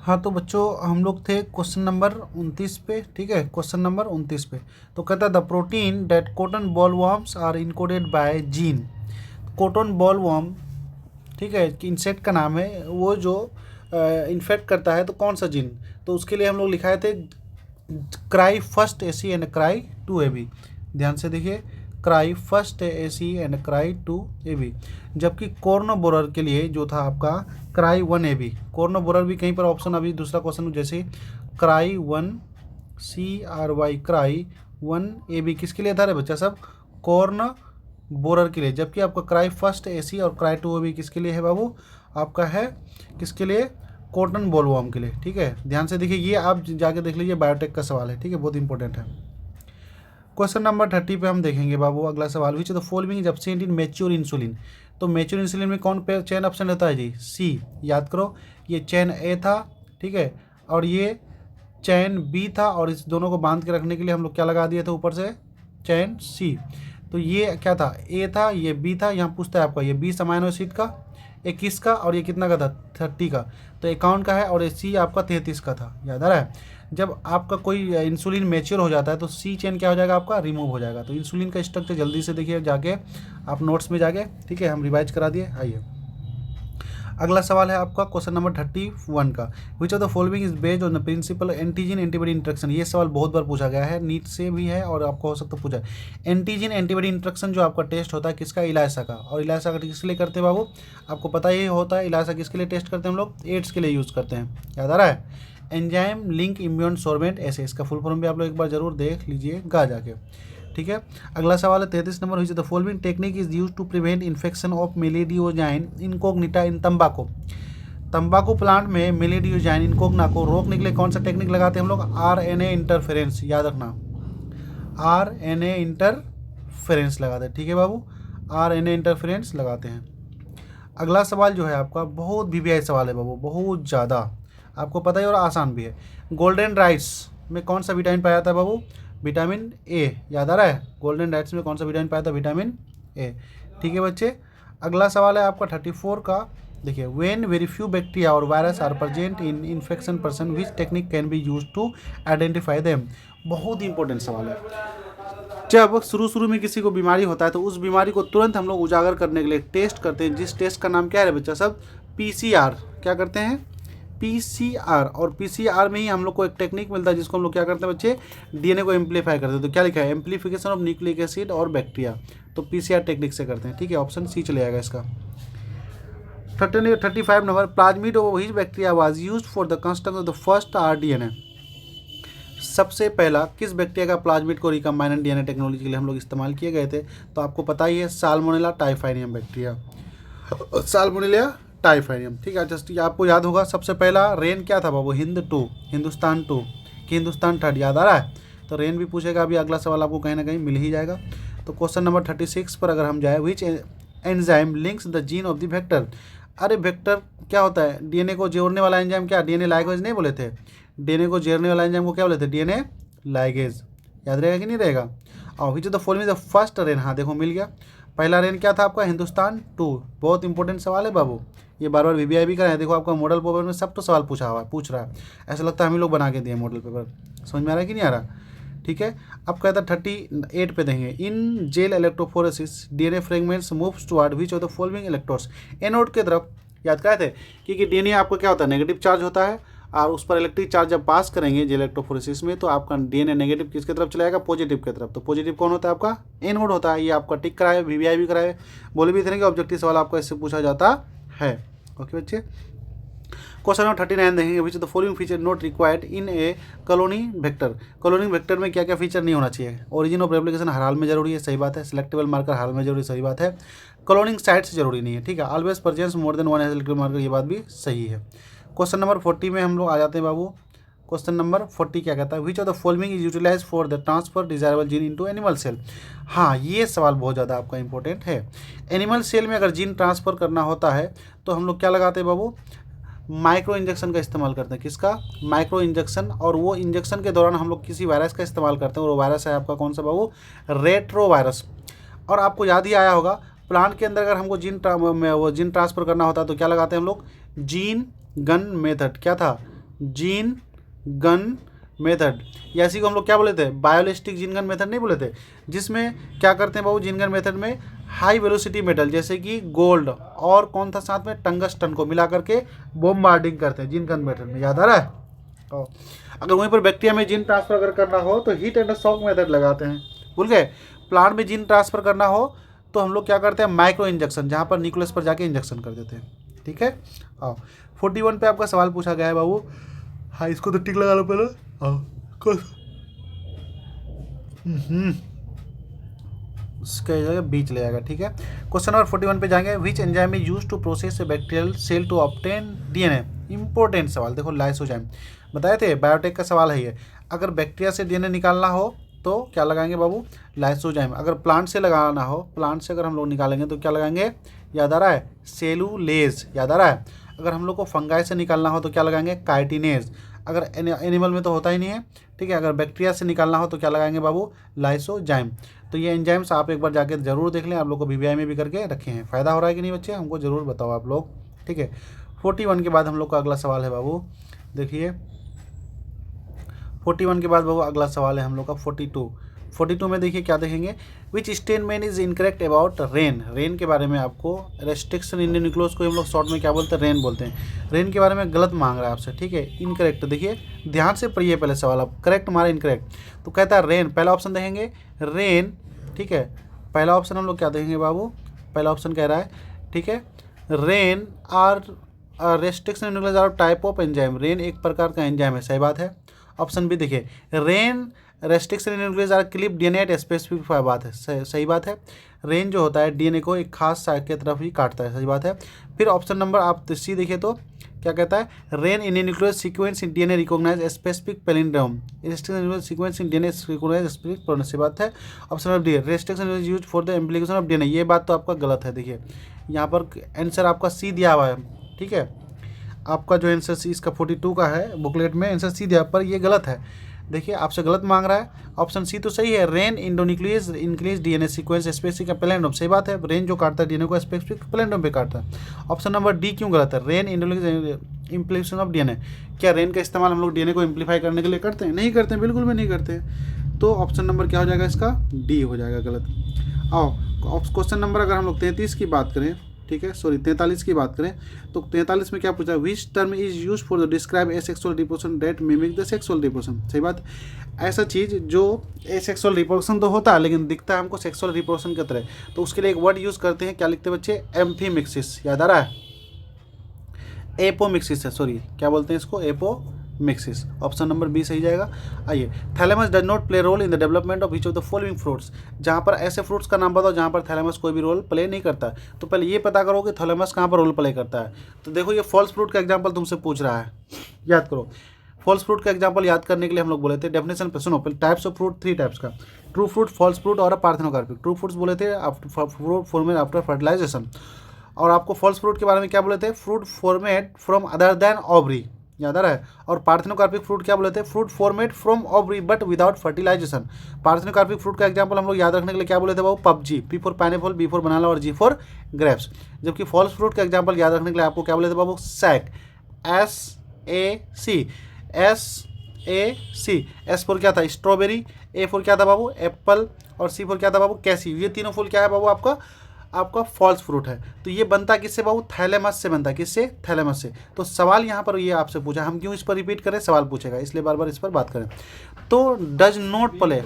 हाँ तो बच्चों हम लोग थे क्वेश्चन नंबर 29 पे, ठीक है, क्वेश्चन नंबर 29 पे। तो कहता है the protein that cotton bollworms are encoded by gene. Cotton bollworm, ठीक है, कि इंसेक्ट का नाम है, वो जो इन्फेक्ट करता है तो कौन सा जीन। तो उसके लिए हम लोग लिखाए थे cry first A C and cry two A B. ध्यान से देखिए, cry first A C and cry two A B. जबकि कॉर्नो बोरर के लिए जो था आपका cry one A B. Corn borer भी कहीं पर ऑप्शन, अभी दूसरा क्वेश्चन जैसे cry one C R Y cry one A B किसके लिए था रे बच्चा सब, कॉर्न बोरर के लिए। जबकि आपका क्राई फर्स्ट ए सी और क्राई टू ए बी किसके लिए है बाबू, आपका है किसके लिए, कॉटन बॉलवर्म के लिए। ठीक है, ध्यान से देखिए, ये आप जाके देख लीजिए, बायोटेक का सवाल है, ठीक है, बहुत इंपॉर्टेंट है। क्वेश्चन नंबर 30 पे हम देखेंगे बाबू अगला सवाल, which the following is absent in mature insulin. तो मैच्योर इंसुलिन में कौन पे चेन ऑप्शन रहता है जी, सी। याद करो, ये चेन ए था, ठीक है, और ये चैन बी था, और इस दोनों को बांध के रखने के लिए हम लोग क्या लगा दिए थे ऊपर से, चैन सी। तो ये क्या था, ए था, ये बी था। यहाँ पूछता है आपका ये 20 अमाइनो एसिड का, 21 का, और ये कितना का था, 30 का। तो 51 का है, और ये सी आपका 33 का था। याद आ रहा है, जब आपका कोई इंसुलिन मैच्योर हो जाता है तो सी चेन क्या हो जाएगा, आपका रिमूव हो जाएगा। तो इंसुलिन का स्ट्रक्चर जल्दी से देखिए जाके आप नोट्स में जाके, ठीक है, हम रिवाइज करा दिए। आइए अगला सवाल है आपका क्वेश्चन नंबर 31 का, which of the following is based on the principle antigen antibody interaction. ये सवाल बहुत बार पूछा गया है, नीट से भी है और आपको हो सकता है पूछा है। एंटीजन एंटीबॉडी इंट्रैक्शन जो आपका टेस्ट होता है किसका, इलायसा का। और इलायसा का किसके लिए करते हैं बाबू, आपको पता ही होता है। इलायसा किसके लिए टेस्ट करते हैं हम लोग, एड्स के लिए यूज़ करते हैं। याद आ रहा है, एंजाइम लिंक इम्यून सोर्बेंट, ऐसे इसका फुल फॉर्म भी आप लोग एक बार जरूर देख लीजिएगा जाके। ठीक है, अगला सवाल है 33 नंबर, हुई the following technique is use to prevent infection of meloidogyne incognita in तंबाकू। तंबाकू प्लांट में मेलेडियोजाइन इनकोग्ना को रोकने के लिए कौन सा टेक्निक लगाते हैं हम लोग, आरएनए इंटरफेरेंस। याद रखना, आरएनए इंटरफेरेंस लगाते हैं। ठीक है बाबू, आरएनए इंटरफेरेंस लगाते हैं। अगला सवाल जो है आपका बहुत वीवीआई सवाल है बाबू, बहुत ज़्यादा आपको पता ही और आसान भी है। गोल्डन राइस में कौन सा विटामिन पाया था बाबू, विटामिन ए। याद आ रहा है, गोल्डन राइस में कौन सा विटामिन पाया था, विटामिन ए। ठीक है बच्चे, अगला सवाल है आपका 34 का। देखिए, व्हेन वेरी फ्यू बैक्टीरिया और virus are present in infection person which technique can be use to identify them. बहुत ही इंपॉर्टेंट सवाल है। जब शुरू में किसी को बीमारी होता है तो उस बीमारी को तुरंत हम लोग उजागर करने के लिए टेस्ट करते हैं, जिस टेस्ट का नाम क्या है बच्चा सब, पीसीआर। क्या करते हैं, पीसीआर। और पीसीआर में ही हम लोग को एक टेक्निक मिलता है जिसको हम लोग क्या करते हैं बच्चे, डीएनए को एम्पलीफाई करते हैं। तो क्या लिखा है, एम्पलीफिकेशन ऑफ न्यूक्लिक एसिड और बैक्टीरिया। तो पीसीआर टेक्निक से करते हैं। ठीक है, ऑप्शन सी चले जाएगा इसका। 35 number, plasmid of which bacteria was used for the construction of the first rDNA. सबसे पहला किस बैक्टीरिया का प्लाज्मिड को रिकम्बाइनेंट डीएनए टेक्नोलॉजी के लिए हम लोग इस्तेमाल किए गए थे। तो आपको पता ही है, साल्मोनेला टाइफाइनियम बैक्टीरिया, साल्मोनेला टाइफाइनियम। ठीक है, जस्ट आपको याद होगा सबसे पहला रेन क्या था बाबू, हिंदुस्तान 2 कि हिंदुस्तान 3। याद आ रहा है, तो रेन भी पूछेगा। अभी अगला सवाल आपको कहीं ना कहीं मिल ही जाएगा। तो क्वेश्चन नंबर 36 पर अगर हम जाए, which enzyme links the gene of the vector. अरे वेक्टर क्या होता है, डीएनए को जोड़ने वाला एंजाइम, क्या डीएनए लाइगेज नहीं बोले थे, डीएनए को जोड़ने वाला एंजाइम को क्या बोले थे, डीएनए लाइगेज। याद रहेगा कि नहीं रहेगा। और which the following the first rain, हाँ देखो मिल गया। पहला रेन क्या था आपका, हिंदुस्तान 2। बहुत इंपॉर्टेंट सवाल है बाबू, ये बार बार वीवीआई भी कराए। देखो आपका मॉडल पेपर में सब तो सवाल पूछ रहा है, ऐसा लगता है हम ही लोग बना के दिए मॉडल पेपर। समझ में आ रहा है कि नहीं आ रहा। ठीक है, अब कहता है 38 पे देंगे, in gel electrophoresis DNA fragments moves toward which of the following electrodes. Anode के तरफ। याद कराए थे क्योंकि डीएनए आपका क्या होता है, नेगेटिव चार्ज होता है, और उस पर इलेक्ट्रिक चार्ज जब पास करेंगे जेल इलेक्ट्रोफोरेसिस में तो आपका डीएनए नेगेटिव किसके तरफ चला जाएगा, पॉजिटिव की तरफ। तो पॉजिटिव कौन होता है आपका, एनोड होता है। ये आपका टिक कराए, वीवीआई भी कराए, बोले भी थे कि ऑब्जेक्टिव सवाल आपका इससे पूछा जाता है। ओके बच्चे, क्वेश्चन नंबर 39 देखेंगे, which the following feature not required in A colony vector. Colony vector में क्या क्या फीचर नहीं होना चाहिए। ओरिजिन ऑफ रेप्लिकेशन हर हाल में जरूरी है, सही बात है। सिलेक्टेबल मार्कर हाल में जरूरी, सही बात है। कॉलोनिंग साइट्स जरूरी नहीं है। ठीक है, ऑलवेज परचेंस more than one selectable marker, ये बात भी सही है। क्वेश्चन नंबर 40 में हम लोग आ जाते हैं बाबू। क्वेश्चन नंबर 40 क्या कहता है, which of the following is utilise for the transfer desirable gene into animal cell. हाँ, ये सवाल बहुत ज़्यादा आपका इंपॉर्टेंट है। एनिमल सेल में अगर जीन ट्रांसफर करना होता है तो हम लोग क्या लगाते हैं बाबू, माइक्रो इंजेक्शन का इस्तेमाल करते हैं। किसका, माइक्रो इंजेक्शन। और वो इंजेक्शन के दौरान हम लोग किसी वायरस का इस्तेमाल करते हैं, और वो वायरस है आपका कौन सा बाबू, रेट्रो वायरस। और आपको याद ही आया होगा, प्लांट के अंदर अगर हमको जीन ट्रांसफर करना होता है तो क्या लगाते हैं हम लोग, जीन गन मेथड। क्या था, जीन गन मेथड, या इसी को हम लोग क्या बोले थे, बायोलिस्टिक जीन गन मेथड नहीं बोले थे, जिसमें क्या करते हैं बाबू जीन गन मेथड में हाई वेलोसिटी मेटल जैसे कि गोल्ड और कौन था साथ में टंगस्टन को मिला करके बोम्बार्डिंग करते हैं जीन गन मेथड में, याद आ रहा है। अगर वहीं पर बैक्टीरिया में जीन ट्रांसफर अगर करना हो तो हीट एंड शॉक मेथड लगाते हैं, भूल गए। प्लांट में जीन ट्रांसफर करना हो तो हम लोग क्या करते हैं, माइक्रो इंजेक्शन, जहाँ पर न्यूक्लियस पर जाके इंजेक्शन कर देते हैं, ठीक है। आओ 41 पे आपका सवाल पूछा गया है बाबू, हाँ इसको तो टिक लगा लो पहले। इसका जगह बीच ले आएगा, ठीक है। क्वेश्चन नंबर 41 पे जाएंगे, which enzyme is use to process a bacterial cell to obtain DNA. Important सवाल, देखो लाइसोजाइम बताए थे, बायोटेक का सवाल है ये। अगर बैक्टीरिया से डीएनए निकालना हो तो क्या लगाएंगे बाबू, लाइसोजाइम। अगर प्लांट से लगाना हो, प्लांट से अगर हम लोग निकालेंगे तो क्या लगाएंगे, याद आ रहा है, सेलुलेज, याद आ रहा है। अगर हम लोग को फंगाई से निकालना हो तो क्या लगाएंगे, काइटिनेज। अगर एनिमल में तो होता ही नहीं है, ठीक है। अगर बैक्टीरिया से निकालना हो तो क्या लगाएंगे बाबू, लाइसोजाइम। तो ये एंजाइम्स आप एक बार जाके जरूर देख लें, आप लोग को वीवीआई में भी करके रखे हैं, फ़ायदा हो रहा है कि नहीं बच्चे, हमको ज़रूर बताओ आप लोग, ठीक है। 41 के बाद हम लोग का अगला सवाल है बाबू, देखिए 41 के बाद बाबू अगला सवाल है हम लोग का 42 में देखिए क्या देखेंगे, which statement is incorrect about rain. Rain के बारे में आपको रेस्ट्रिक्शन इन न्यूक्लियस को हम लोग शॉर्ट में क्या बोलते हैं, रेन बोलते हैं। रेन के बारे में गलत मांग रहा है आपसे, ठीक है, इनकरेक्ट। देखिए ध्यान से पढ़िए पहले सवाल, आप करेक्ट मारे इनकरेक्ट। तो कहता है रेन, पहला ऑप्शन देखेंगे रेन, ठीक है। पहला ऑप्शन हम लोग क्या देखेंगे बाबू, पहला ऑप्शन कह रहा है, ठीक है, रेन are restriction endonucleases are type of enzyme. रेन एक प्रकार का एंजाइम है, सही बात है। ऑप्शन बी देखिए, रेन restriction endonucleases are clip DNA at specific, बात है, सही बात है। रेन जो होता है डीएनए को एक खास साइड की तरफ ही काटता है, सही बात है। फिर ऑप्शन नंबर आप सी देखिए तो क्या कहता है, रेन endonuclease sequence in DNA recognise specific palindrome, restriction sequence in DNA recognise specific palindrome, सही बात है। Option number D, restriction is use for the implication of DNA, ये बात तो आपका गलत है। देखिए यहाँ पर आंसर आपका सी दिया हुआ है, ठीक है। आपका जो आंसर सी इसका 42 का है बुकलेट में, आंसर सी दिया, पर ये गलत है। देखिए आपसे गलत मांग रहा है, ऑप्शन सी तो सही है, rain endonuclease increase DNA sequence specific palindrome, सही बात है। रेन जो काटता है डीएनए को स्पेसिफिक पैलिंड्रोम पे काटता है। ऑप्शन नंबर डी क्यों गलत है, rain endonuclease implication of DNA, क्या रेन का इस्तेमाल हम लोग डीएनए को इम्प्लीफाई करने के लिए करते हैं, नहीं करते हैं, बिल्कुल भी नहीं करते। तो ऑप्शन नंबर क्या हो जाएगा इसका, डी हो जाएगा गलत। आओ क्वेश्चन नंबर अगर हम लोग 33 की बात करें, ठीक है, सॉरी 43 की बात करें तो 43 में क्या पूछा, which term is use for the describe asexual reproduction that mimic the sexual reproduction, सही बात। ऐसा चीज़ जो एसेक्सुअल रिप्रोडक्शन तो होता है लेकिन दिखता है हमको सेक्सुअल रिप्रोडक्शन की तरह, तो उसके लिए एक वर्ड यूज़ करते हैं, क्या लिखते हैं बच्चे, एम्फीमिक्सिस, याद आ रहा है, एपोमिक्सिस है, सॉरी क्या बोलते हैं इसको, एपोमिक्सिस। ऑप्शन नंबर बी सही जाएगा। आइए, thalamus does not play role in the development of each of the following fruits, जहाँ पर ऐसे फ्रूट्स का नाम बताओ जहाँ पर थैलेमस कोई भी रोल प्ले नहीं करता। तो पहले ये पता करो कि थैलेमस कहाँ पर रोल प्ले करता है। तो देखो ये फॉल्स फ्रूट का एग्जाम्पल तुमसे पूछ रहा है, याद करो। फॉल्स फ्रूट का एग्जाम्पल याद करने के लिए हम लोग बोले थे डेफिनेशन पे, सुनो पहले, टाइप्स ऑफ फ्रूट 3 टाइप्स का, ट्रू फ्रूट, फॉल्स फ्रूट और पार्थेनोकार्पिक। ट्रू फ्रूट्स बोले थे फ्रूट फॉर्मेट आफ्टर फर्टिलाइजेशन, और आपको फॉल्स फ्रूट के बारे में क्या बोले थे, fruit format from other than ovary, याद आ रहा है। और पार्थेनोकार्पिक फ्रूट क्या बोले थे, fruit format from ovary but without fertilisation. Parthenocarpic fruit का एग्जांपल हम लोग याद रखने के लिए क्या बोले थे बाबू, PUBG, P for pineapple, B for banana और जी फॉर ग्रेप्स। जबकि फॉल्स फ्रूट का एग्जांपल याद रखने के लिए आपको क्या बोले थे बाबू, sac, SAC, SAC, S for क्या था, स्ट्रॉबेरी, ए फॉर क्या था बाबू, एप्पल, और सी फॉर क्या था बाबू, कैसी। ये तीनों फूल क्या है बाबू, आपका फॉल्स फ्रूट है। तो ये बनता किससे बाबू, थैलेमस से बनता है, किससे, थैलेमस से। तो सवाल यहाँ पर ये आपसे पूछा, हम क्यों इस पर रिपीट करें, सवाल पूछेगा इसलिए बार बार इस पर बात करें। तो डज नॉट प्ले,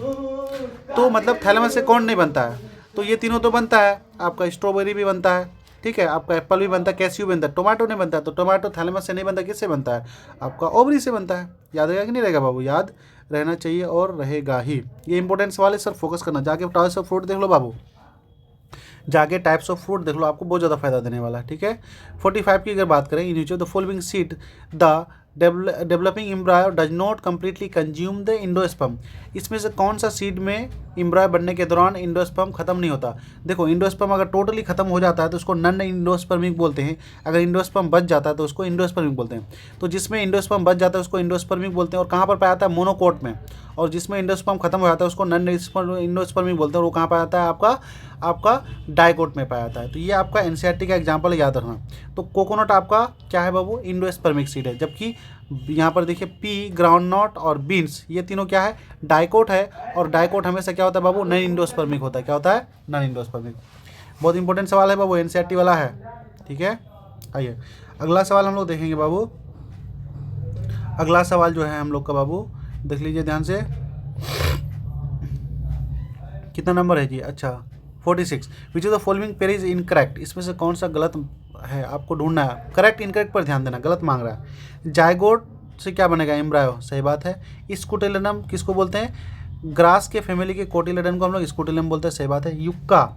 तो मतलब थैलेमस से कौन नहीं बनता है, तो ये तीनों तो बनता है, आपका स्ट्रॉबेरी भी बनता है, ठीक है, आपका एप्पल भी बनता है, कैस्यू बनता है, टोमेटो नहीं बनता है। तो टोमेटो थैलेमस से नहीं बनता, किससे बनता है, आपका ओवरी से बनता है। याद रहेगा कि नहीं रहेगा बाबू, याद रहना चाहिए और रहेगा ही। ये इंपॉर्टेंट सवाल है सर, फोकस करना। जाके टाइप्स ऑफ फ्रूट देख लो बाबू, जाके टाइप्स ऑफ फ्रूट देख लो, आपको बहुत ज़्यादा फायदा देने वाला है, ठीक है। 45 की अगर बात करें, in each of the following seed the developing embryo does not completely consume the endosperm, इसमें से कौन सा सीड में एम्ब्रायो बनने के दौरान इंडोस्पर्म खत्म नहीं होता। देखो इंडोस्पर्म अगर टोटली खत्म हो जाता है तो उसको नन इंडोस्पर्मिक बोलते हैं, अगर इंडोस्पर्म बच जाता है तो उसको इंडोस्पर्मिक बोलते हैं। तो जिसमें इंडोस्पर्म बच जाता है उसको इंडोस्पर्मिक बोलते हैं, और कहाँ पर पाया जाता है, मोनोकोट में। और जिसमें इंडोस्पर्म खत्म हो जाता है उसको नन इंडोस्पर्मिक बोलते हैं, और वो कहाँ पाया जाता है, आपका आपका डाइकोट में पाया जाता है। तो ये आपका एनसीईआरटी का एग्जाम्पल याद रखना। तो कोकोनट आपका क्या है बाबू, इंडोस्पर्मिक सीड है, जबकि यहाँ पर देखिए पी, ग्राउंड नट और बीन्स ये तीनों क्या है, डाइकोट है। और डाइकोट हमेशा क्या होता है बाबू, नॉन इंडोस्पर्मिक होता है। क्या होता है, नॉन इंडोस्पर्मिक। बहुत इंपॉर्टेंट सवाल है बाबू, एनसीईआरटी वाला है। ठीक है, आइए अगला सवाल हम लोग देखेंगे बाबू। अगला सवाल जो है हम लोग का बाबू देख लीजिए ध्यान से, कितना नंबर है जी, अच्छा 46। विच of the following pair is incorrect, इसमें से कौन सा गलत है आपको ढूंढना है। करेक्ट इनकरेक्ट पर ध्यान देना, गलत मांग रहा है। जायगोट से क्या बनेगा, एम्ब्रायो, सही बात है। स्कूटेलिडम किसको बोलते हैं, ग्रास के फैमिली के कोटिलेडन को हम लोग स्कूटेलिडम बोलते हैं, सही बात है। युक्का,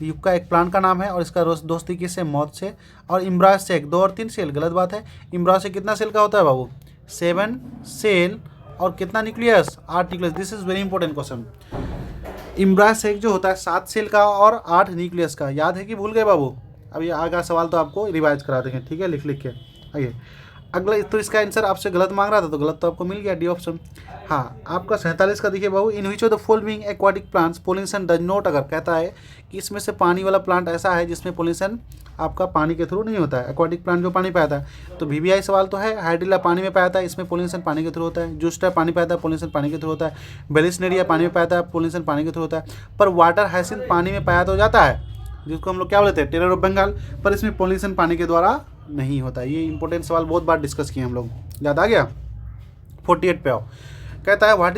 युक्का एक प्लांट का नाम है और इसका दोस्ती किससे, मौत से। और इम्ब्रायोसेक 2 और 3 सेल, गलत बात है। इम्ब्रायोसेक कितना सेल का होता है बाबू, 7 सेल और कितना nucleus, 8 nucleus. This is very important question. Embryo sac जो होता है 7 सेल का और 8 न्यूक्लियस का, याद है कि भूल गए बाबू। अब ये आगे सवाल तो आपको रिवाइज करा देंगे, ठीक है, लिख लिख के। आइए अगला, तो इसका आंसर आपसे गलत मांग रहा था तो गलत तो आपको मिल गया, डी ऑप्शन। हाँ, आपका 47 का देखिए बाबू, in which of the following aquatic plants pollination does not, अगर कहता है कि इसमें से पानी वाला प्लांट ऐसा है जिसमें पोलिनेशन आपका पानी के थ्रू नहीं होता है, एक्वाटिक प्लांट जो पानी पाता है। तो वीवीआई सवाल तो है, हाइड्रिला पानी में पाता है, इसमें पोलिनेशन पानी के थ्रू होता है। जूस्टा पानी पाता है, पोलिनेशन पानी के थ्रू होता है। बेलिसनेरिया पानी में पाता है, पोलिनेशन पानी के थ्रू होता है। पर वाटर हाइसिंथ पानी में पाया तो जाता है, जिसको हम लोग क्या बोलते हैं, टेरर ऑफ बंगाल, पर इसमें पोलिनेशन पानी के द्वारा नहीं होता। ये इंपॉर्टेंट सवाल बहुत बार डिस्कस किए हम लोग, याद आ गया। 48 पे आओ, कहता है what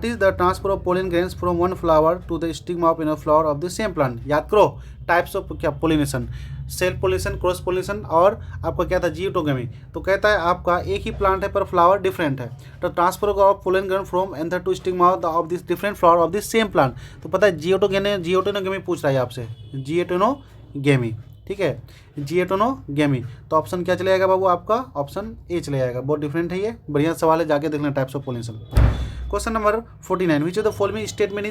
is the transfer of pollen grains from one flower to the stigma of inner flower of the same plant. याद करो टाइप्स ऑफ क्या, pollination, self pollination, cross pollination और आपका क्या था, जियोटोगेमी। तो कहता है आपका एक ही प्लांट है पर फ्लावर डिफरेंट है, तो transfer of pollen grain from anther to stigma of this different flower of this same plant. तो पता है जियोटोनोगेमी पूछ रहा है आपसे, जियोटोनोगेमी, ठीक है, जियोटोनोगेमी। तो ऑप्शन क्या चले जाएगा बाबू, आपका ऑप्शन ए चले जाएगा। बहुत डिफरेंट है ये, बढ़िया सवाल है, जाके देखना types of pollination. Question number 49, which of the following statement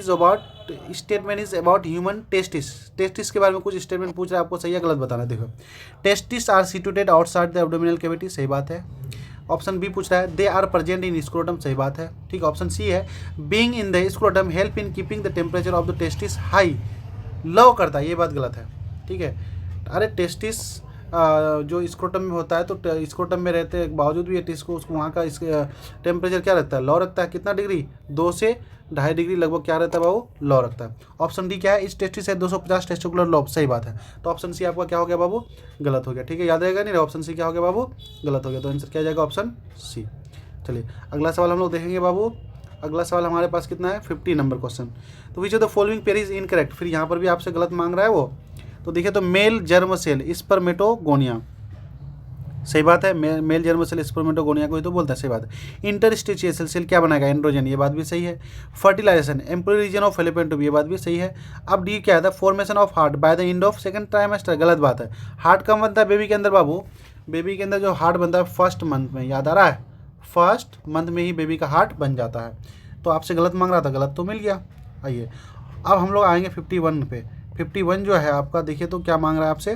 is about human testis. Testis के बारे में कुछ स्टेटमेंट पूछ रहा है आपको, सही है गलत बताना। देखो, testis are situated outside the abdominal cavity, सही बात है। ऑप्शन बी पूछ रहा है they are present in scrotum, सही बात है, ठीक। ऑप्शन सी है being in the scrotum help in keeping the temperature of the testis high, low करता है, ये बात गलत है, ठीक है। अरे टेस्टिस जो स्क्रोटम में होता है, तो स्क्रोटम में रहते हैं बावजूद भी ये को उसको वहाँ का टेम्परेचर क्या रहता है, लो रखता है। कितना डिग्री, 2 से 2.5 डिग्री लगभग क्या रहता है बाबू, लो रखता है। ऑप्शन डी क्या है, इस टेस्टिस है 250 टेस्टिकुलर लोब, सही बात है। तो ऑप्शन सी आपका क्या हो गया बाबू, गलत हो गया, ठीक है, याद रहेगा नहीं, ऑप्शन सी क्या हो गया बाबू, गलत हो गया। तो आंसर क्या जाएगा, ऑप्शन सी। चलिए अगला सवाल हम लोग देखेंगे बाबू। अगला सवाल हमारे पास कितना है, 50 नंबर क्वेश्चन। तो विच of the following pair is incorrect, फिर यहाँ पर भी आपसे गलत मांग रहा है वो। तो देखिए, तो मेल जर्म सेल स्पर्मेटोगोनिया, सही बात है, मेल जर्म सेल स्पर्मेटोगोनिया को ही तो बोलता है, सही बात है। इंटरस्टिशियल सेल क्या बनाएगा, एंड्रोजन, ये बात भी सही है। Fertilisation embryo region of fallopian tube, ये बात भी सही है। अब डी क्या है, formation of heart by the end of second trimester, गलत बात है। हार्ट कब बनता है बेबी के अंदर बाबू, बेबी के अंदर जो हार्ट बनता है फर्स्ट मंथ में, याद आ रहा है, फर्स्ट मंथ में ही बेबी का हार्ट बन जाता है। तो आपसे गलत मांग रहा था, गलत तो मिल गया। आइए अब हम लोग आएंगे 51 पे। 51 जो है आपका, देखिए तो क्या मांग रहा है आपसे,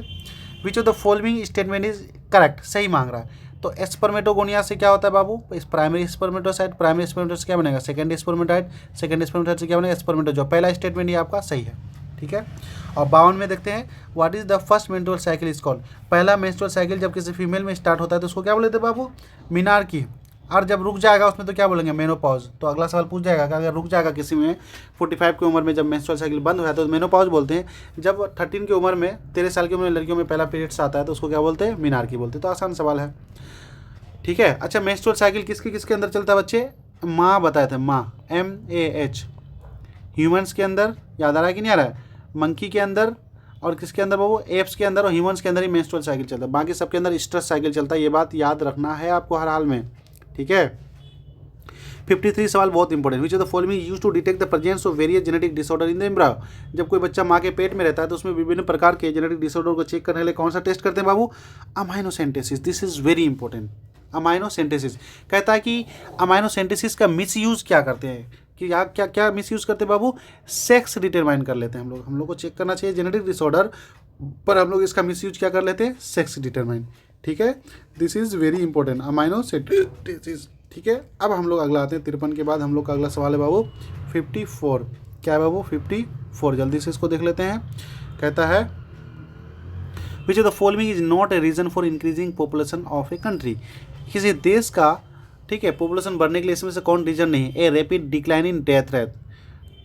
विच of the following statement is correct, सही मांग रहा है। तो स्पर्मेटोगोनिया से क्या होता है बाबू, इस प्राइमरी स्पर्मेटोसाइट, प्राइमरी स्पर्मेटोसाइट से क्या बनेगा, सेकंड स्पर्मेटोसाइट, सेकंड स्पर्मेटोसाइट से क्या बनेगा, स्पर्मेटो। जो पहला स्टेटमेंट ये आपका सही है, ठीक है। और 52 में देखते हैं, what is the first menstrual cycle is called. पहला मेंस्ट्रुअल साइकिल जब किसी फीमेल में स्टार्ट होता है तो उसको क्या बोलते हैं बाबू, मीनार्की। और जब रुक जाएगा उसमें तो क्या बोलेंगे, मेनोपॉज। तो अगला सवाल पूछ जाएगा कि अगर रुक जाएगा किसी में 45 की उम्र में, जब मेंस्ट्रुअल साइकिल बंद हो जाता है तो मेनोपॉज बोलते हैं। जब 13 की उम्र में, 13 साल की उम्र में लड़कियों में पहला पीरियड्स आता है तो उसको क्या बोलते हैं, मीनार्की बोलते हैं। तो आसान सवाल है, ठीक है। अच्छा, मेंस्ट्रुअल साइकिल किसके किसके अंदर चलता है बच्चे, माँ बताए थे, माँ, MAH। ह्यूमन्स के अंदर, याद आ रहा है कि नहीं आ रहा है, मंकी के अंदर और किसके अंदर बाबू, एप्स के अंदर और ह्यूमन्स के अंदर ही मेंस्ट्रुअल साइकिल चलता है। बाकी सबके अंदर स्ट्रेस साइकिल चलता है, ये बात याद रखना है आपको हर हाल में, ठीक है। 53 सवाल बहुत important, which of the following use to detect the presence of various genetic disorder in the embryo. जब कोई बच्चा माँ के पेट में रहता है तो उसमें विभिन्न प्रकार के जेनेटिक डिसऑर्डर को चेक करने के लिए कौन सा टेस्ट करते हैं बाबू, amniocentesis. This is very important, amniocentesis. कहता है कि अमाइनोसेंटेसिस का मिस यूज क्या करते हैं, कि आप क्या क्या मिस यूज करते हैं बाबू, सेक्स डिटरमाइन कर लेते हैं हम लोग को चेक करना चाहिए जेनेटिक डिसऑर्डर, पर हम लोग इसका मिस यूज क्या कर लेते हैं, सेक्स डिटरमाइन, ठीक है। दिस इज वेरी इंपॉर्टेंट, अमाइनोसेंटेसिस, ठीक है। अब हम लोग अगला आते हैं 53 के बाद हम लोग का अगला सवाल है बाबू 54। क्या है बाबू 54। जल्दी से इसको देख लेते हैं। कहता है which of the following is not a reason for increasing population of a country. किसी देश का, ठीक है, पॉपुलेशन बढ़ने के लिए इसमें से कौन रीजन नहीं है। A rapid decline in death rate,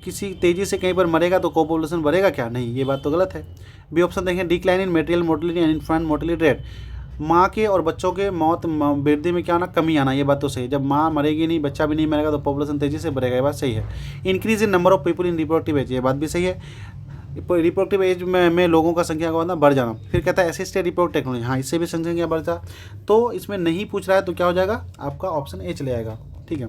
किसी तेजी से कहीं पर मरेगा तो पॉपुलेशन बढ़ेगा क्या, नहीं, ये बात तो गलत है। बी ऑप्शन देखें decline in material mortality and infant mortality rate, माँ के और बच्चों के मौत वृद्धि में क्या आना, कमी आना, ये बात तो सही है। जब माँ मरेगी नहीं, बच्चा भी नहीं मरेगा तो पॉपुलेशन तेजी से बढ़ेगा, ये बात सही है। Increase in number of people in reproductive age, ये बात भी सही है। रिप्रोडक्टिव एज में लोगों का संख्या का मतलब बढ़ जाना। फिर कहता है असिस्टेड रिप्रोडक्टिव टेक्नोलॉजी, हाँ इससे भी संख्या बढ़ जा, तो इसमें नहीं पूछ रहा है तो क्या हो जाएगा, आपका ऑप्शन ए चले आएगा, ठीक है।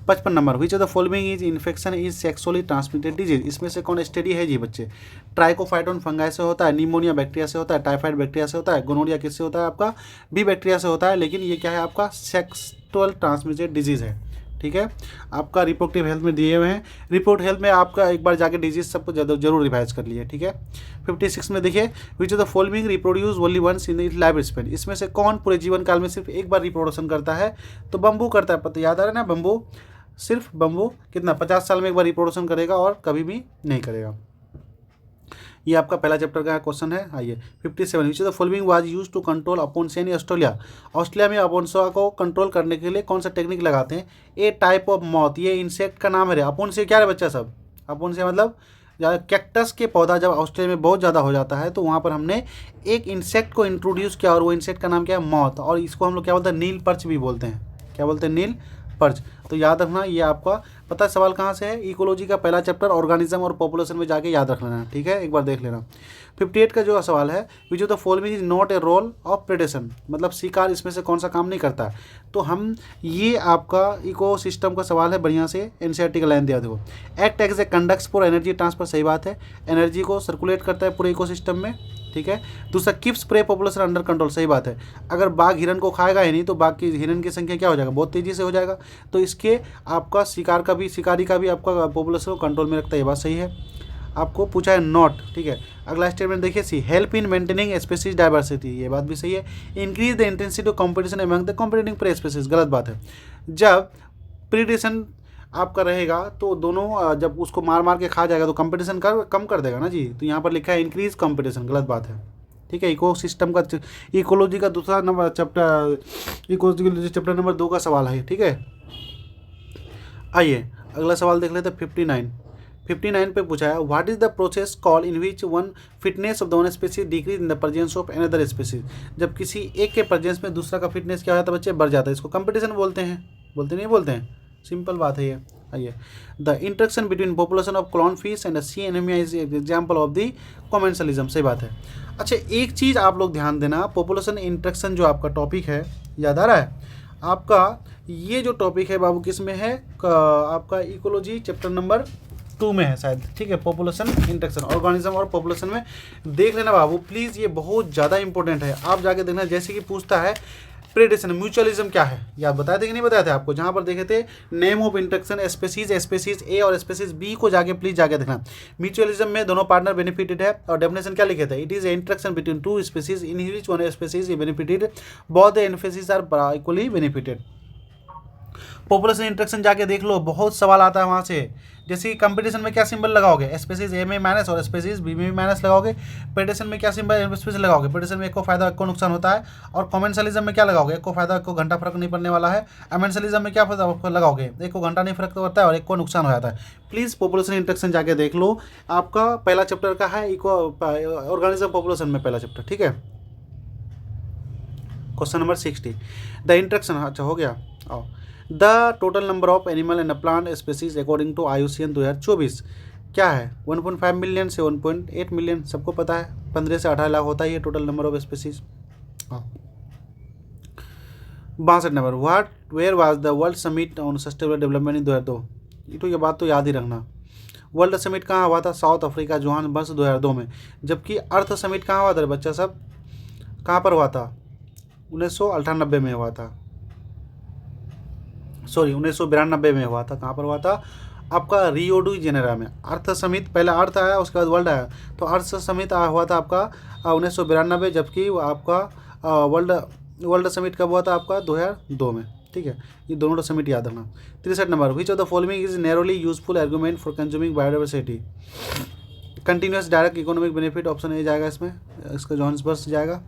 55 number, which of the following is infection is sexually transmitted disease, इसमें से कौन स्टडी है जी बच्चे। ट्राइकोफाइटोन फंगाई से होता है, निमोनिया बैक्टीरिया से होता है, टाइफाइड बैक्टीरिया से होता है, गोनोरिया किससे होता है, आपका बी बैक्टीरिया से होता है, लेकिन ये क्या है आपका सेक्सुअल ट्रांसमिटेड डिजीज है, ठीक है। आपका रिप्रोडक्टिव हेल्थ में दिए हुए हैं, रिपोर्ट हेल्थ में आपका एक बार जाके डिजीज सबको जरूर रिवाइज कर लिए, ठीक है। 56 में देखिए which of the following reproduce only once in it life span, इसमें से कौन पूरे जीवन काल में सिर्फ एक बार रिप्रोडक्शन करता है, तो बम्बू करता है, पता याद आ रहा है ना, बम्बू, सिर्फ बम्बू कितना 50 साल में एक बार रिप्रोडक्शन करेगा और कभी भी नहीं करेगा। ये आपका पहला चैप्टर का क्वेश्चन है। आइए 57, which of the following was used to control Opuntia in Australia, Australia में अपोन्सिया को कंट्रोल करने के लिए कौन सा टेक्निक लगाते हैं। ए टाइप ऑफ मॉथ, ये इंसेक्ट का नाम है। अपोन्सिया क्या है बच्चा सब, अपोन्सिया मतलब कैक्टस के पौधा जब ऑस्ट्रेलिया में बहुत ज़्यादा हो जाता है तो वहाँ पर हमने एक इंसेक्ट को इंट्रोड्यूस किया, और वो इंसेक्ट का नाम क्या है, मॉथ, और इसको हम लोग क्या बोलते हैं, नील पर्च भी बोलते हैं। क्या बोलते हैं, नील पर्च। तो याद रखना, ये आपका पता है सवाल कहाँ से है, इकोलॉजी का पहला चैप्टर ऑर्गेनिज्म और पॉपुलेशन में जाके याद रख लेना, ठीक है, एक बार देख लेना। 58 का जो सवाल है which of the following is not a role of predation, मतलब शिकार इसमें से कौन सा काम नहीं करता है। तो हम ये आपका इकोसिस्टम का सवाल है, बढ़िया से एनसीईआरटी का लाइन दिया देखो। Act as a conducts for energy transfer, सही बात है, एनर्जी को सर्कुलेट करता है पूरे इकोसिस्टम में, ठीक है। दूसरा keeps pray population under control, सही बात है, अगर बाघ हिरन को खाएगा ही नहीं तो बाघ की हिरन की संख्या क्या हो जाएगा, बहुत तेजी से हो जाएगा, तो इसके आपका शिकारी का भी आपका पॉपुलेशन को कंट्रोल में रखता है, ये बात सही है। आपको पूछा है नॉट, ठीक है। अगला स्टेटमेंट देखिए, C help in maintaining species diversity, ये बात भी सही है। Increase the intensity of competition among the competing prey species, गलत बात है। जब प्रीडेशन आपका रहेगा तो दोनों जब उसको मार मार के खा जाएगा तो कंपटीशन कम कर देगा ना जी, तो यहाँ पर लिखा है इंक्रीज कंपटीशन, गलत बात है, ठीक है। इकोसिस्टम का इकोलॉजी का दूसरा number chapter, ecology chapter number 2 का सवाल है, ठीक है। आइए अगला सवाल देख लेते हैं 59 पे पूछा है what is the process call in which one fitness of the one species decrease in the presence of another species, जब किसी एक के प्रेजेंस में दूसरा का फिटनेस क्या हो जाता है बच्चे, बढ़ जाता है, इसको कंपटीशन बोलते हैं, बोलते नहीं बोलते हैं, सिंपल बात है ये। आइए the interaction between population of clown fish and sea anemia is example of the commensalism, सही बात है। अच्छा एक चीज़ आप लोग ध्यान देना, पॉपुलेशन इंटरेक्शन जो आपका टॉपिक है, याद आ रहा है आपका, ये जो टॉपिक है बाबू किस में है, आपका इकोलॉजी चैप्टर नंबर 2 में है शायद, ठीक है। पॉपुलेशन इंटरेक्शन, ऑर्गेनिज्म और पॉपुलेशन में देख लेना बाबू प्लीज़, ये बहुत ज़्यादा इंपॉर्टेंट है, आप जाके देखना। जैसे कि पूछता है प्रेडेशन म्यूचुअलिज्म क्या है, याद बताए थे कि नहीं बताए थे आपको, जहाँ पर देखे थे नेम ऑफ इंटरेक्शन स्पेसीज ए और स्पेसीज बी को जाके प्लीज जाके देखना। म्यूचुअलिज्म में दोनों पार्टनर बेनिफिटेड है, और डेफिनेशन क्या लिखे थे, it is interaction between two species in which one species benefited, both the species are equally benefited. Population interaction जाके देख लो, बहुत सवाल आता है वहाँ से। जैसे कि कंपटीशन में क्या सिंबल लगाओगे, स्पेसीज ए में माइनस और स्पेसीज बी में माइनस लगाओगे। प्रेडेशन में क्या सिंबल स्पेसीज लगाओगे, प्रेडेशन में एक को फायदा एक को नुकसान होता है। और कॉमेंसलिज्म में क्या लगाओगे, एक को फायदा एक को घंटा फर्क नहीं पड़ने वाला है। अमेंसलिज्म में क्या फायदा लगाओगे, एक को घंटा नहीं फर्क पड़ता है और एक को नुकसान हो जाता है। प्लीज़ पॉपुलेशन इंटरेक्शन जाके देख लो, आपका पहला चैप्टर का है इको ऑर्गेनिज्म पॉपुलेशन में पहला चैप्टर, ठीक है। क्वेश्चन नंबर 60 द इंटरेक्शन, अच्छा हो गया। आओ the total number of animal and plant species according to IUCN 2024 क्या है, 1.5 मिलियन से 1.8 मिलियन, सबको पता है 15 से 18 लाख होता है ये total number of species. 62 number where was the world summit on sustainable development in 2002, तो ये बात तो याद ही रखना। वर्ल्ड समिट कहाँ हुआ था, साउथ अफ्रीका जोहान्सबर्ग 2002 में, जबकि अर्थ समिट कहाँ हुआ था बच्चा सब, कहाँ पर हुआ था, 1998 में हुआ था, सॉरी 1992 में हुआ था। कहाँ पर हुआ था, आपका रियो डी जेनेरो में। अर्थ समिट, पहले अर्थ आया उसके बाद वर्ल्ड आया, तो अर्थ समिट हुआ था आपका 1992, जबकि आपका वर्ल्ड समिट कब हुआ था आपका 2002 में, ठीक है, ये दोनों समिट याद रखना। 63 number, which of the following is narrowly useful argument for consuming biodiversity. Continuous direct economic benefit, option A जाएगा इसमें, इसका जोहान्सबर्ग जाएगा।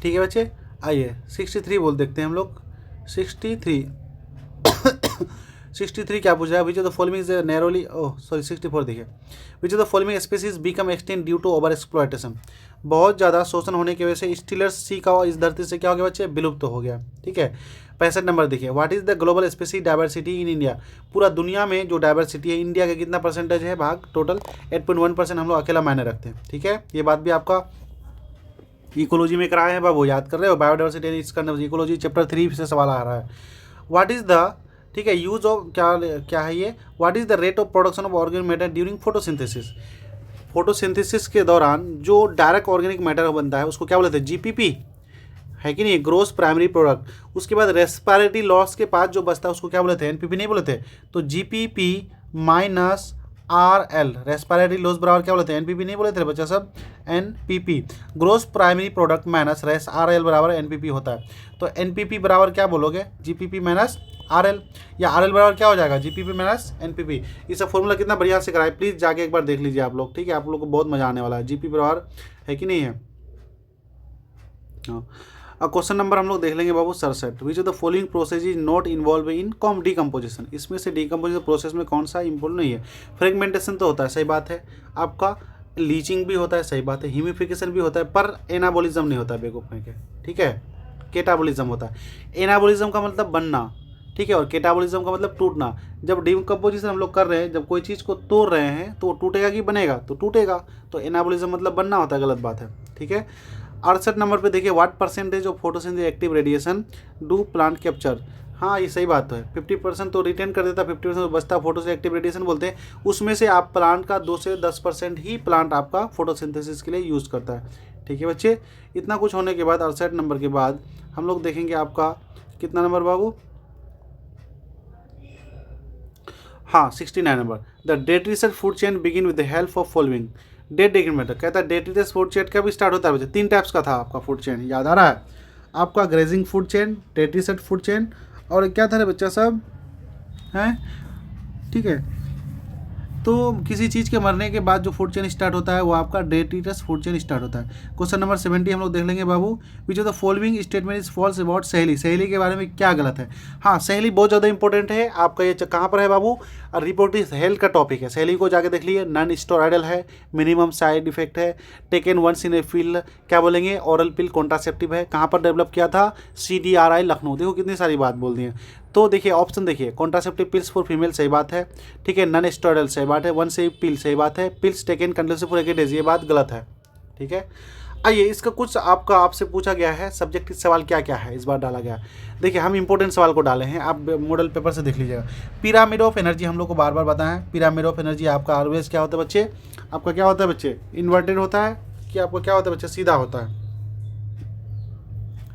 ठीक है बच्चे, आइए 63 बोल देखते हैं हम लोग। 63 क्या पूछ रहा है, which of the following is नैरोली, ओह सॉरी 64 देखिए, which of the following species become extinct due to over exploitation. बहुत ज़्यादा शोषण होने की वजह से स्टीलर्स सी का इस धरती से क्या हो गया बच्चे, विलुप्त हो गया। ठीक है, 65 नंबर देखिए, what is the global species diversity in India. पूरा दुनिया में जो डाइवर्सिटी है, इंडिया का कितना परसेंटेज है भाग, टोटल 8.1% हम लोग अकेला मायने रखते हैं। ठीक है, ये बात भी आपका इकोलॉजी में कराए हैं बाबू, याद कर रहे हो, बायोडाइवर्सिटी इसका इकोलॉजी चैप्टर 3 से सवाल आ रहा है। व्हाट इज द, ठीक है, यूज ऑफ क्या है ये, what is the rate of production of organic matter during photosynthesis. Photosynthesis के दौरान जो डायरेक्ट ऑर्गेनिक मैटर बनता है उसको क्या बोलते हैं, जीपीपी, है कि नहीं, ग्रोस प्राइमरी प्रोडक्ट। उसके बाद रेस्पिरेटरी लॉस के पास जो बचता है उसको क्या बोलते हैं, एनपीपी नहीं बोलते, तो GPP minus RL, respiratory loss बराबर क्या बोलते हैं, एनपीपी नहीं बोले थे बच्चा सब, NPP. Gross primary product minus RL बराबर एनपीपी होता है। तो एनपीपी बराबर क्या बोलोगे, जीपीपी माइनस RL, या RL बराबर क्या हो जाएगा, जीपीपी माइनस एनपीपी। इसका फॉर्मूला कितना बढ़िया से कराए, प्लीज़ जाके एक बार देख लीजिए आप लोग। ठीक है, आप लोग को बहुत मजा आने वाला है। जीपी बराबर है कि नहीं है। हाँ, अब क्वेश्चन नंबर हम लोग देख लेंगे बाबू 67, विच of the following process is not involve in decomposition. इसमें से डीकम्पोजिशन प्रोसेस में कौन सा इन्वॉल्व नहीं है। फ्रेगमेंटेशन तो होता है, सही बात है, आपका लीचिंग भी होता है, सही बात है, ह्यूमिफिकेशन भी होता है, पर एनाबोलिज्म नहीं होता है बेवकूफ में के। ठीक है, केटाबोलिज्म होता है। एनाबोलिज्म का मतलब बनना, ठीक है, और केटाबोलिज्म का मतलब टूटना। जब डीकम्पोजिशन हम लोग कर रहे हैं, जब कोई चीज़ को तोड़ रहे हैं तो वो टूटेगा कि बनेगा, तो टूटेगा। तो एनाबोलिज्म मतलब बनना होता है, गलत बात है। ठीक है, 68 नंबर पे देखिए, what percentage of photosynthesis active radiation do plant capture. हाँ, ये सही बात तो है, 50% तो रिटेन कर देता है, 50% बचता फोटो से एक्टिव रेडिएशन बोलते हैं। उसमें से आप प्लांट का 2 से 10% ही प्लांट आपका फोटोसिंथेसिस के लिए यूज़ करता है। ठीक है बच्चे, इतना कुछ होने के बाद 68 नंबर के बाद हम लोग देखेंगे आपका कितना नंबर बाबू, हाँ 69 number, the detritus food chain begin with the help of following. डेट डिक्रीमेंटर कहता है डेट्रिटिस फूड चेन कब स्टार्ट होता है बच्चे, 3 टाइप्स का था आपका फूड चेन, याद आ रहा है आपका, grazing food chain, detritus food chain, और क्या था बच्चा सब हैं। ठीक है, तो किसी चीज़ के मरने के बाद जो फूड चेन स्टार्ट होता है वो आपका डेट्रिटिस फूड चेन स्टार्ट होता है। क्वेश्चन नंबर 70 हम लोग देख लेंगे बाबू, which of the following statement is false about सहेली। सहेली के बारे में क्या गलत है। हाँ, सहेली बहुत ज़्यादा इंपॉर्टेंट है आपका, ये कहाँ पर है बाबू, रिपोर्टिव हेल्थ का टॉपिक है। सहेली को जाके देख लीजिए, नॉन स्टेरॉइडल है, मिनिमम साइड इफेक्ट है, taken once in a field, क्या बोलेंगे, ओरल पिल कॉन्ट्रासेप्टिव है। कहाँ पर डेवलप किया था, CDRI लखनऊ। देखो कितनी सारी बात बोल दी है। तो देखिए ऑप्शन देखिए, कॉन्ट्रासेप्टिव पिल्स फॉर फीमेल, सही बात है। ठीक है, नॉन स्टेरॉइडल सही बात है, वन से पिल सही बात है, pills taken continuously for 8 days, ये बात गलत है। ठीक है, आइए इसका कुछ आपसे पूछा गया है, सब्जेक्टिव सवाल क्या क्या है इस बार डाला गया। देखिए हम इंपॉर्टेंट सवाल को डाले हैं, आप मॉडल पेपर से देख लीजिएगा। पिरामिड ऑफ एनर्जी हम लोग को बार बार बताएं, पिरामिड ऑफ एनर्जी आपका ऑलवेज क्या होता है बच्चे, आपका क्या होता है बच्चे, इन्वर्टेड होता है कि आपको क्या होता है बच्चे, सीधा होता है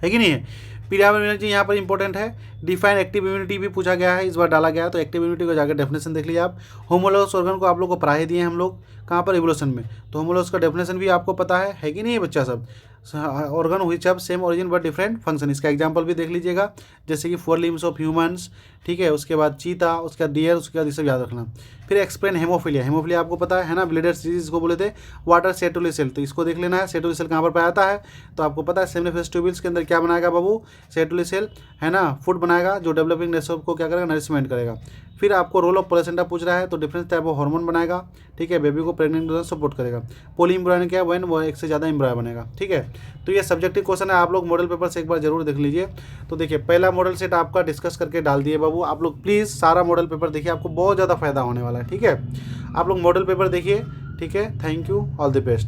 कि नहीं है। पिरामिड एनर्जी यहाँ पर इंपॉर्टेंट है। डिफाइन एक्टिव इम्यूनिटी भी पूछा गया है, इस बार डाला गया है, तो एक्टिव इम्यूनिटी को जाकर डेफिनेशन देख लीजिए आप। होमोलोगस ऑर्गन को आप लोग को पढ़ा ही दिए हैं हम लोग, कहाँ पर, इवोल्यूशन में, तो होमोलोगस का डेफिनेशन भी आपको पता है कि नहीं है बच्चा सब। Organ which have same origin but different function, इसका एग्जांपल भी देख लीजिएगा, जैसे कि 4 लिम्स ऑफ ह्यूमंस, ठीक है, उसके बाद चीता, उसके बाद डियर, उसके बाद ये सब याद रखना। फिर एक्सप्लेन हेमोफीलिया, हेमोफीलिया आपको पता है ना, ब्लीडर डिजीज को बोले थे, वाटर सेटुली सेल, तो इसको देख लेना है। सेटुली सेल कहाँ पर पाया जाता है, तो आपको पता है सेमिनिफेस ट्यूब्यूल्स के अंदर क्या बनाएगा बाबू, सेटुली सेल है ना, फूड बनाएगा जो डेवलपिंग नेशन को क्या करेगा, नरिशमेंट करेगा। फिर आपको रोल ऑफ प्लेसेंटा पूछ रहा है, तो डिफरेंस टाइप ऑफ हार्मोन बनाएगा, ठीक है, बेबी को प्रेग्नेंट होने सपोर्ट करेगा। पोली एम्ब्रॉयन क्या है, व्हेन वो एक से ज़्यादा एम्ब्रॉय बनेगा। ठीक है, तो ये सब्जेक्टिव क्वेश्चन है, आप लोग मॉडल पेपर से एक बार जरूर देख लीजिए। तो देखिए पहला मॉडल सेट आपका डिस्कस करके डाल दिए बाबू, आप लोग प्लीज़ सारा मॉडल पेपर देखिए, आपको बहुत ज़्यादा फायदा होने वाला है। ठीक है, आप लोग मॉडल पेपर देखिए। ठीक है, thank you, all the best.